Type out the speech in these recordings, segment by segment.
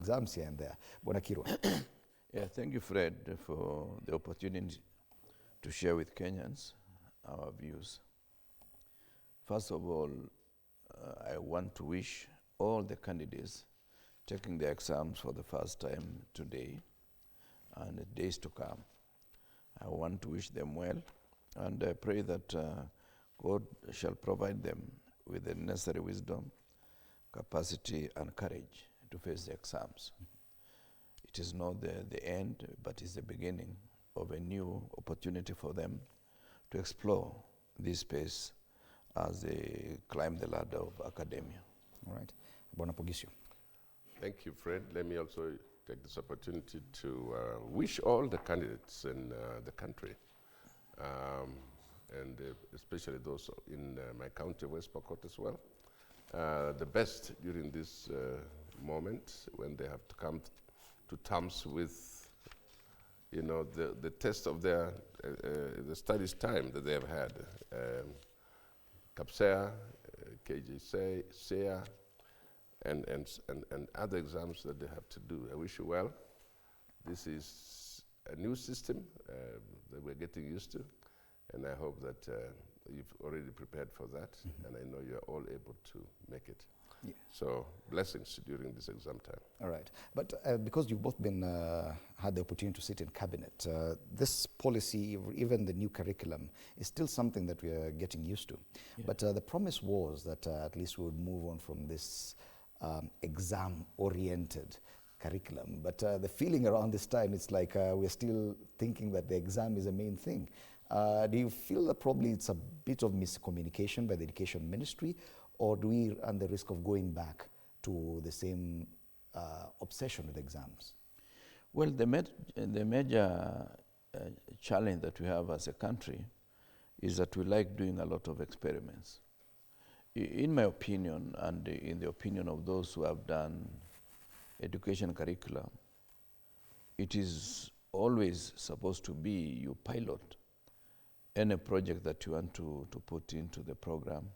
exams here and there. Bwana Kirwa. Yeah, thank you, Fred, for the opportunity to share with Kenyans our views. First of all, I want to wish all the candidates taking their exams for the first time today and the days to come. I want to wish them well, and I pray that God shall provide them with the necessary wisdom, capacity, and courage to face the exams. It is not the end, but it's the beginning of a new opportunity for them to explore this space as they climb the ladder of academia. All right. Bwana Pogisio. Thank you, Fred. Let me also take this opportunity to wish all the candidates in the country, and especially those in my county, West Pokot as well, the best during this moment when they have to come to terms with, the test of their the studies time that they have had. CAPSEA, KJ SEA, and other exams that they have to do. I wish you well. This is a new system that we're getting used to, and I hope that you've already prepared for that, and I know you're all able to make it. Yeah. So blessings during this exam time. All right. But because you've both been had the opportunity to sit in cabinet, this policy, even the new curriculum, is still something that we are getting used to. Yeah. But the promise was that at least we would move on from this exam-oriented curriculum. But the feeling around this time, it's like we're still thinking that the exam is the main thing. Do you feel that probably it's a bit of miscommunication by the Education Ministry, or do we run the risk of going back to the same obsession with exams? Well, the major challenge that we have as a country is that we like doing a lot of experiments. In my opinion, and in the opinion of those who have done education curricula, it is always supposed to be you pilot any project that you want to put into the program,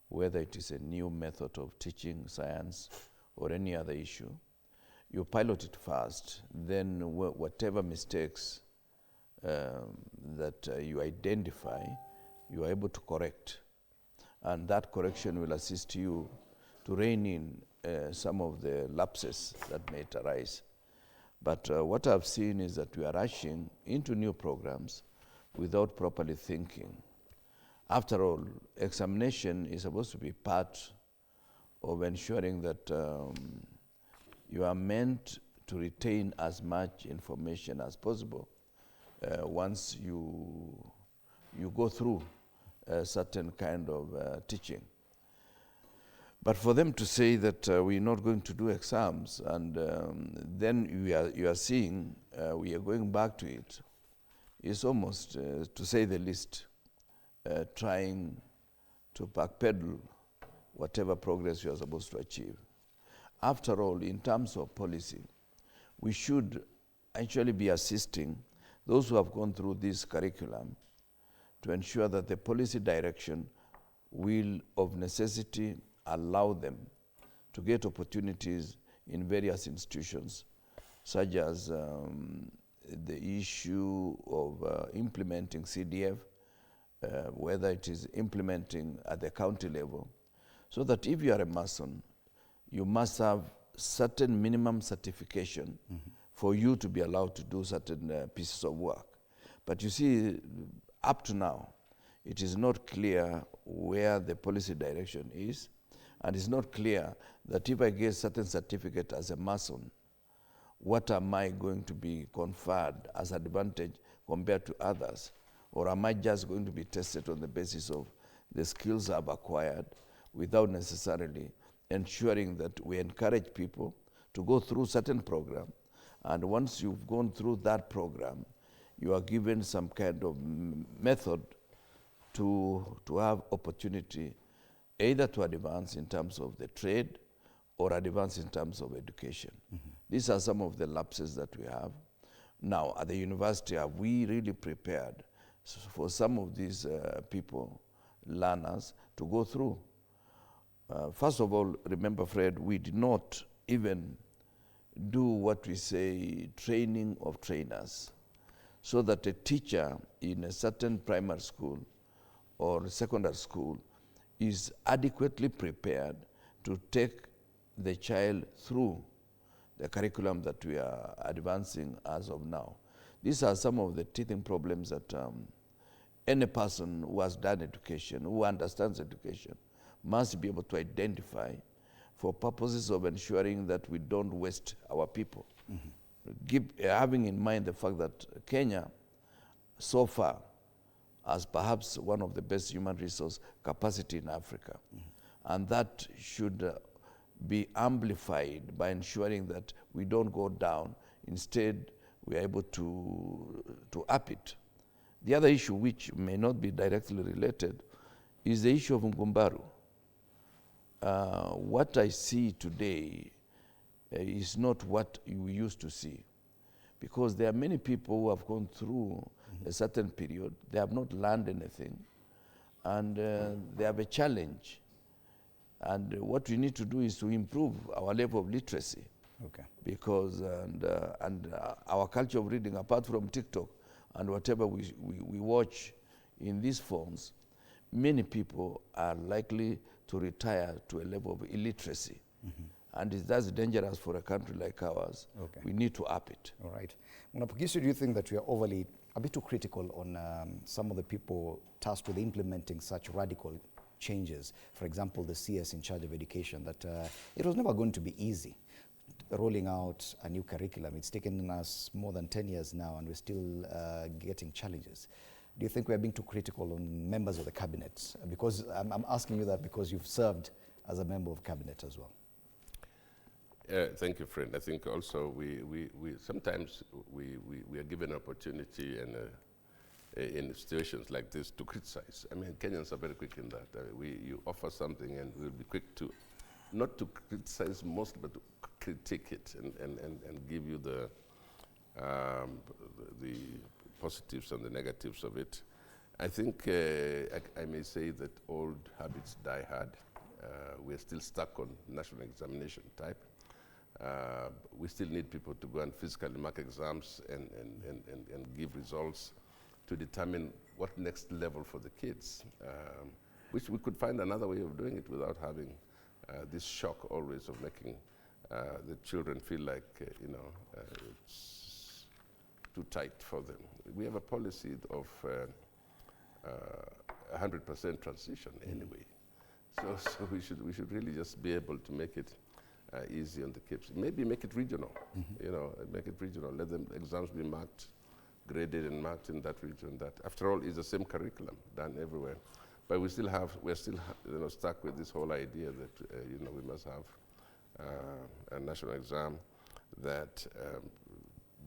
whether it is a new method of teaching science or any other issue. You pilot it first, then whatever mistakes that you identify, you are able to correct. And that correction will assist you to rein in some of the lapses that may arise. But what I've seen is that we are rushing into new programs without properly thinking. After all, examination is supposed to be part of ensuring that you are meant to retain as much information as possible once you go through a certain kind of teaching. But for them to say that we're not going to do exams, and then you are seeing we are going back to it, is almost, to say the least, trying to backpedal whatever progress you are supposed to achieve. After all, in terms of policy, we should actually be assisting those who have gone through this curriculum to ensure that the policy direction will, of necessity, allow them to get opportunities in various institutions, such as the issue of implementing CDF, whether it is implementing at the county level, so that if you are a Mason, you must have certain minimum certification for you to be allowed to do certain pieces of work. But you see, up to now, it is not clear where the policy direction is, and it's not clear that if I get certain certificate as a Mason, what am I going to be conferred as advantage compared to others? Or am I just going to be tested on the basis of the skills I've acquired without necessarily ensuring that we encourage people to go through certain program, and once you've gone through that program, you are given some kind of method to have opportunity either to advance in terms of the trade or advance in terms of education. These are some of the lapses that we have. Now, at the university, are we really prepared for some of these people, learners, to go through? First of all, remember, Fred, we did not even do what we say training of trainers, so that a teacher in a certain primary school or secondary school is adequately prepared to take the child through the curriculum that we are advancing as of now. These are some of the teething problems that any person who has done education, who understands education, must be able to identify for purposes of ensuring that we don't waste our people. Having in mind the fact that Kenya, so far, has perhaps one of the best human resource capacity in Africa. And that should be amplified by ensuring that we don't go down. Instead, we are able to up it. The other issue, which may not be directly related, is the issue of Ngumbaru. What I see today is not what you used to see, because there are many people who have gone through a certain period, they have not learned anything, and they have a challenge. And what we need to do is to improve our level of literacy. Okay. Because our culture of reading, apart from TikTok and whatever we watch in these forms, many people are likely to retire to a level of illiteracy. And that's dangerous for a country like ours. Okay. We need to up it. All right. Mwapukisu, do you think that we are overly, a bit too critical on some of the people tasked with implementing such radical changes? For example, the CS in charge of education, that it was never going to be easy rolling out a new curriculum. It's taken us more than 10 years now, and we're still getting challenges. Do you think we're being too critical on members of the cabinet? Because I'm asking you that because you've served as a member of cabinet as well. Thank you, friend. I think also we sometimes we are given opportunity and in situations like this to criticize. I mean, Kenyans are very quick in that. You offer something and we'll be quick to, not to criticize mostly, but to critique it and give you the positives and the negatives of it. I think I may say that old habits die hard. We're still stuck on national examination type. We still need people to go and physically mark exams and give results to determine what next level for the kids, which we could find another way of doing it without having this shock always of making the children feel like, it's too tight for them. We have a policy of 100% transition anyway. So we should really just be able to make it easy on the kids. Maybe make it regional, make it regional. Let them exams be marked, graded and marked in that region. That, after all, is the same curriculum done everywhere. But we're still stuck with this whole idea that we must have a national exam that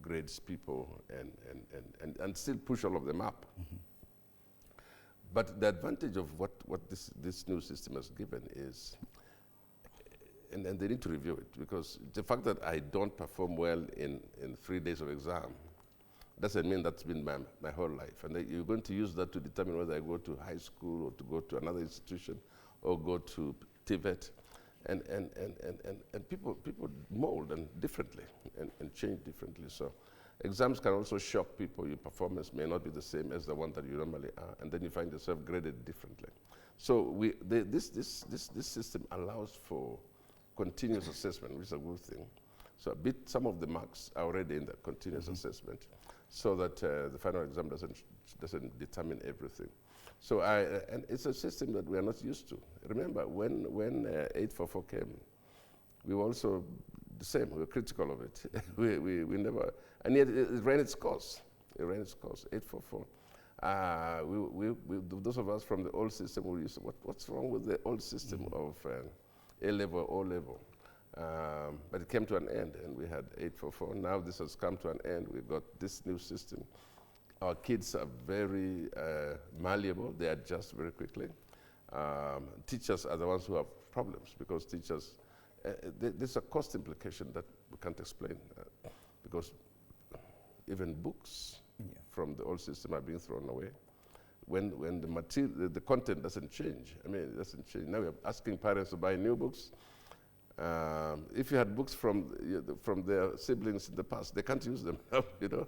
grades people and still push all of them up. But the advantage of what this new system has given is, and they need to review it, because the fact that I don't perform well in 3 days of exam doesn't mean that's been my whole life. And you're going to use that to determine whether I go to high school or to go to another institution or go to TVET. And people mold differently and change differently. So exams can also shock people. Your performance may not be the same as the one that you normally are, and then you find yourself graded differently. So this system allows for continuous assessment, which is a good thing. So some of the marks are already in the continuous assessment, so that the final exam doesn't determine everything. So and it's a system that we are not used to. Remember, when 844 came, we were also the same. We were critical of it. we never, and yet it ran its course. It ran its course. 844. Those of us from the old system, we used to, what's wrong with the old system of A level, O level? But it came to an end, and we had 844. Now this has come to an end. We've got this new system. Our kids are very malleable. They adjust very quickly. Teachers are the ones who have problems, because teachers, there's a cost implication that we can't explain, because even books from the old system are being thrown away. When the material, the content doesn't change. I mean, it doesn't change. Now we're asking parents to buy new books. If you had books from their siblings in the past, they can't use them, you know.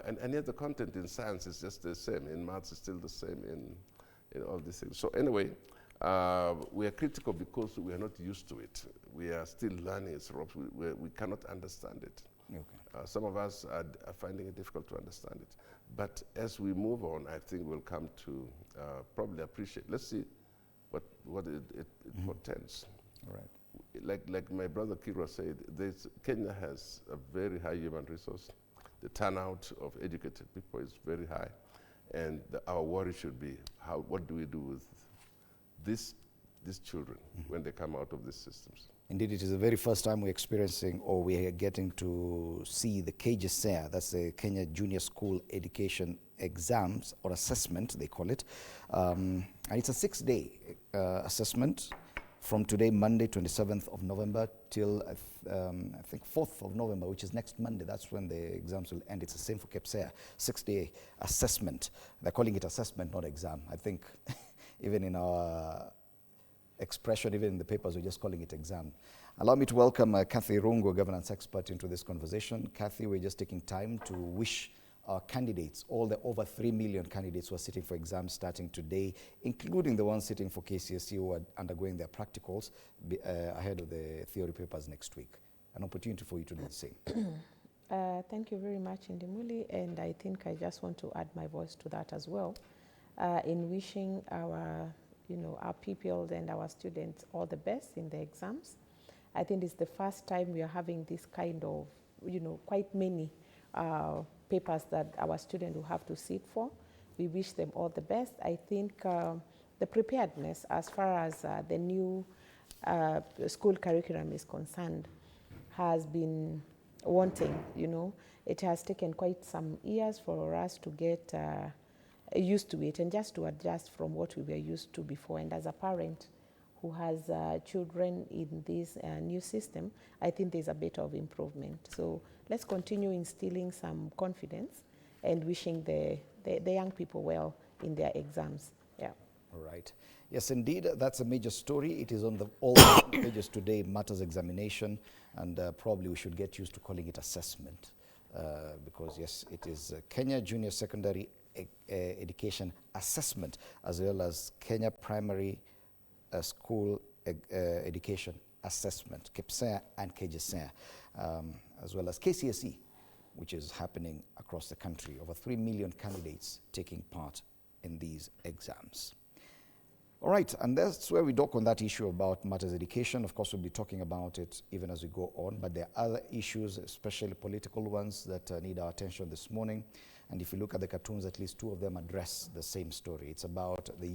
And yet the content in science is just the same. In maths, it's still the same in all these things. So anyway, we are critical because we are not used to it. We are still learning its ropes. We cannot understand it. Okay. Some of us are finding it difficult to understand it. But as we move on, I think we'll come to probably appreciate. Let's see what it portends. All right. Like my brother Kirwa said, Kenya has a very high human resource. The turnout of educated people is very high. And our worry should be, what do we do with these children when they come out of these systems? Indeed, it is the very first time we're experiencing, or we are getting to see the KJSEA, that's the Kenya Junior School Education Exams, or assessment, they call it. And it's a 6-day assessment from today, Monday, 27th of November, till I think 4th of November, which is next Monday. That's when the exams will end. It's the same for KPSEA, 6-day assessment. They're calling it assessment, not exam. I think even in our expression, even in the papers, we're just calling it exam. Allow me to welcome Kathy Rungo, governance expert, into this conversation. Kathy, we're just taking time to wish our candidates, all the over 3 million candidates who are sitting for exams starting today, including the ones sitting for KCSE who are undergoing their practicals ahead of the theory papers next week. An opportunity for you to do the same. Thank you very much, Ndimuli, and I think I just want to add my voice to that as well, in wishing our pupils and our students all the best in the exams. I think it's the first time we are having this kind of, quite many papers that our students will have to sit for. We wish them all the best. I think the preparedness as far as the new school curriculum is concerned has been wanting, It has taken quite some years for us to get used to it and just to adjust from what we were used to before. And as a parent who has children in this new system, I think there's a bit of improvement. So let's continue instilling some confidence and wishing the young people well in their exams. Yeah. All right. Yes, indeed, that's a major story. It is on all the pages today, matters examination, and probably we should get used to calling it assessment because, yes, it is Kenya Junior Secondary Education Assessment, as well as Kenya Primary School Education Assessment, KPSEA and KJSEA, as well as KCSE, which is happening across the country. Over 3 million candidates taking part in these exams. All right, and that's where we dock on that issue about matters education. Of course, we'll be talking about it even as we go on, but there are other issues, especially political ones, that need our attention this morning. And if you look at the cartoons, at least 2 of them address the same story. It's about the